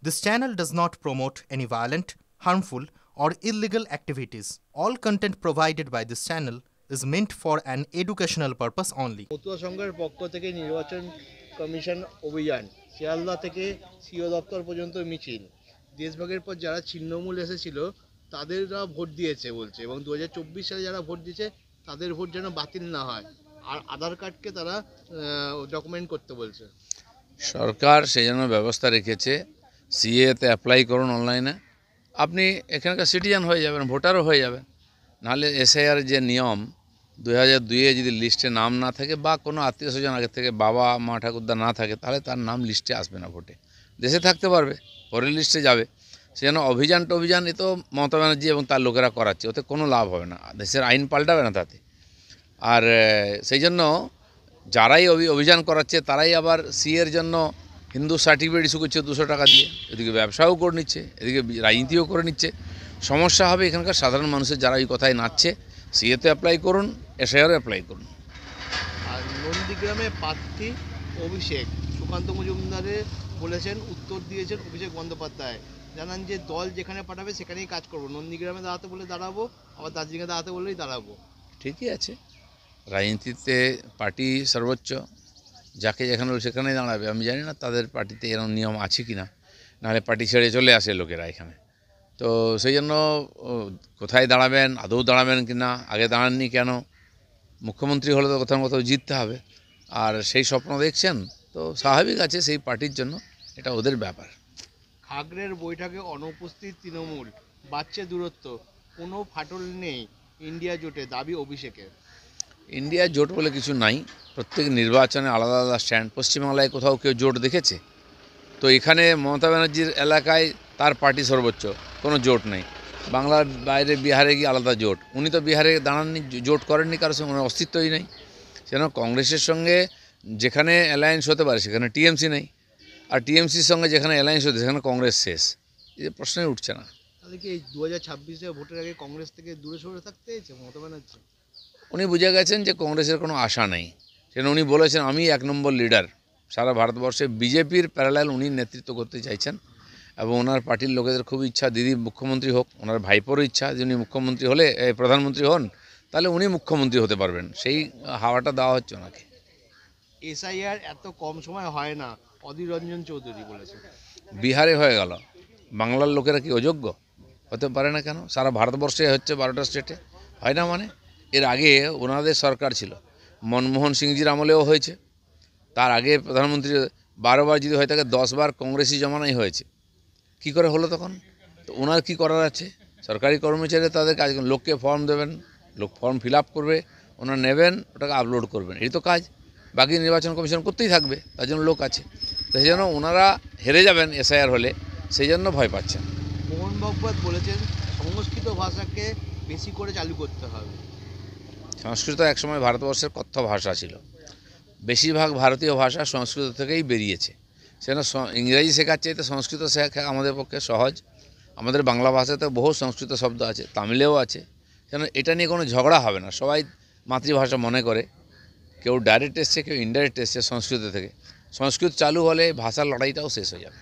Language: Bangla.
This channel does not promote any violent, harmful, or illegal activities. All content provided by this channel is meant for an educational purpose only. Matua সংঘের পক্ষ থেকে নির্বাচন কমিশন অভিযান, শিয়ালদা থেকে সিও দপ্তর পর্যন্ত মিছিল। দেশভাগের পর যারা ছিন্নমূল এসেছিল তাদেররা ভোট দিয়েছে বলছে, এবং 2024 সালে যারা ভোট দিয়েছে তাদের ভোট যেন বাতিল না হয়, আর আধার কার্ডকে তারা ডকুমেন্ট করতে বলছে। সরকার সেই জন্য ব্যবস্থা রেখেছে, সিএতে অ্যাপ্লাই করুন অনলাইনে, আপনি এখানকার সিটিজেন হয়ে যাবেন, ভোটারও হয়ে যাবেন। নাহলে এসআইআর যে নিয়ম 2002-এ যদি লিস্টে নাম না থাকে বা কোনো আত্মীয় স্বজন আগে থেকে বাবা মা ঠাকুরদা না থাকে, তাহলে তার নাম লিস্টে আসবে না ভোটে, দেশে থাকতে পারবে, পরের লিস্টে যাবে। সেই জন্য অভিযান এ তো মমতা ব্যানার্জি এবং তার লোকেরা করাচ্ছে, ওতে কোনো লাভ হবে না, দেশের আইন পাল্টাবে না তাতে। আর সেই জন্য যারাই অভিযান করাচ্ছে তারাই আবার সিএর জন্য হিন্দু সার্টিফিকেট ইস্যু করছে 200 টাকা দিয়ে, এদিকে ব্যবসাও করে নিচ্ছে, এদিকে রাজনীতিও করে নিচ্ছে। সমস্যা হবে এখানকার সাধারণ মানুষের, যারা এই কথায় নাচছে। সিএতে অ্যাপ্লাই করুন, এসআইআর অ্যাপ্লাই করুন। আর নন্দীগ্রামে প্রার্থী অভিষেক সুকান্ত মজুমদারে বলেছেন, উত্তর দিয়েছেন অভিষেক বন্দ্যোপাধ্যায়, জানান যে দল যেখানে পাঠাবে সেখানেই কাজ করবো, নন্দীগ্রামে দাঁড়াতে বলে দাঁড়াবো, আবার দার্জিলিংয়ে দাঁড়াতে বললেই দাঁড়াবো। ঠিকই আছে, রাজনীতিতে পার্টি সর্বোচ্চ, যাকে যেখানে সেখানেই দাঁড়াবে। আমি জানি না তাদের পার্টিতে এরকম নিয়ম আছে কি না, নাহলে পার্টি ছেড়ে চলে আসে লোকেরা এখানে। তো সেই জন্য কোথায় দাঁড়াবেন, আদৌ দাঁড়াবেন কি না, আগে দাঁড়াননি কেন, মুখ্যমন্ত্রী হলে তো কোথাও না কোথাও জিততে হবে, আর সেই স্বপ্ন দেখছেন, তো স্বাভাবিক আছে, সেই পার্টির জন্য এটা ওদের ব্যাপার। খাগড়ের বৈঠকে অনুপস্থিত তৃণমূল, বাড়ছে দূরত্ব, কোনো ফাটল নেই ইন্ডিয়া জোটে, দাবি অভিষেকের। ইন্ডিয়া জোট বলে কিছু নাই, প্রত্যেক নির্বাচনে আলাদা আলাদা স্ট্যান্ড। পশ্চিমবাংলায় কোথাও কেউ জোট দেখেছে? তো এখানে মমতা ব্যানার্জির এলাকায় তার পার্টি সর্বোচ্চ, কোনো জোট নেই। বাংলার বাইরে বিহারে গিয়ে আলাদা জোট, উনি তো বিহারে দাঁড়াননি, জোট করেননি কারোর সঙ্গে, ওনার অস্তিত্বই নেই। সেজন্য কংগ্রেসের সঙ্গে যেখানে অ্যালায়েন্স হতে পারে সেখানে টিএমসি নেই, আর টিএমসির সঙ্গে যেখানে অ্যালায়েন্স হতে সেখানে কংগ্রেস শেষ। এই যে প্রশ্নই উঠছে না। তাহলে কি এই 2026-এ ভোটের আগে কংগ্রেস থেকে দূরে সরে থাকতে হয়েছে মমতা ব্যানার্জি? উনি বুঝে গেছেন যে কংগ্রেসের কোনো আশা নেই, সেজন্য উনি বলেছেন আমি 1 নম্বর লিডার। সারা ভারতবর্ষে বিজেপির প্যারালাল উনি নেতৃত্ব করতে চাইছেন, এবং ওনার পার্টির লোকেদের খুব ইচ্ছা দিদি মুখ্যমন্ত্রী হোক, ওনার ভাইপোরও ইচ্ছা যে উনি মুখ্যমন্ত্রী হলে, প্রধানমন্ত্রী হন, তাহলে উনি মুখ্যমন্ত্রী হতে পারবেন, সেই হাওয়াটা দেওয়া হচ্ছে ওনাকে। এসআইআর এত কম সময় হয় না, অধীর রঞ্জন চৌধুরী বলেছে। বিহারে হয়ে গেল, বাংলার লোকেরা কি অযোগ্য হতে পারে না কেন? সারা ভারতবর্ষে হচ্ছে 12টা স্টেটে, হয় না মানে? এর আগে ওনাদের সরকার ছিল, মনমোহন সিংজির আমলেও হয়েছে, তার আগে প্রধানমন্ত্রী 12 বার যদি হয়ে থাকে, 10 বার কংগ্রেসি জমানাই হয়েছে। কি করে হলো তখন? তো ওনার কী করার আছে? সরকারি কর্মচারী তাদের কাজ, লোককে ফর্ম দেবেন, লোক ফর্ম ফিল আপ করবে, ওনারা নেবেন, ওটাকে আপলোড করবেন, এই তো কাজ। বাকি নির্বাচন কমিশন করতেই থাকবে, তার জন্য লোক আছে। তো সেই জন্য ওনারা হেরে যাবেন এসআইআর হলে, সেই জন্য ভয় পাচ্ছেন। মোহন ভাগবত বলেছেন, সংস্কৃত ভাষাকে বেশি করে চালু করতে হবে। সংস্কৃত একসময় ভারতবর্ষের কথ্য ভাষা ছিল, বেশিরভাগ ভারতীয় ভাষা সংস্কৃত থেকেই বেরিয়েছে। সেজন্য ইংরেজি শেখার চাইতে সংস্কৃত শেখা আমাদের পক্ষে সহজ। আমাদের বাংলা ভাষাতে বহু সংস্কৃত শব্দ আছে, তামিলেও আছে, যেন এটা নিয়ে কোনো ঝগড়া হবে না। সবাই মাতৃভাষা মনে করে, কেউ ডাইরেক্ট এসছে, কেউ ইনডাইরেক্ট এসছে সংস্কৃত থেকে। সংস্কৃত চালু হলে ভাষার লড়াইটাও শেষ হয়ে যাবে।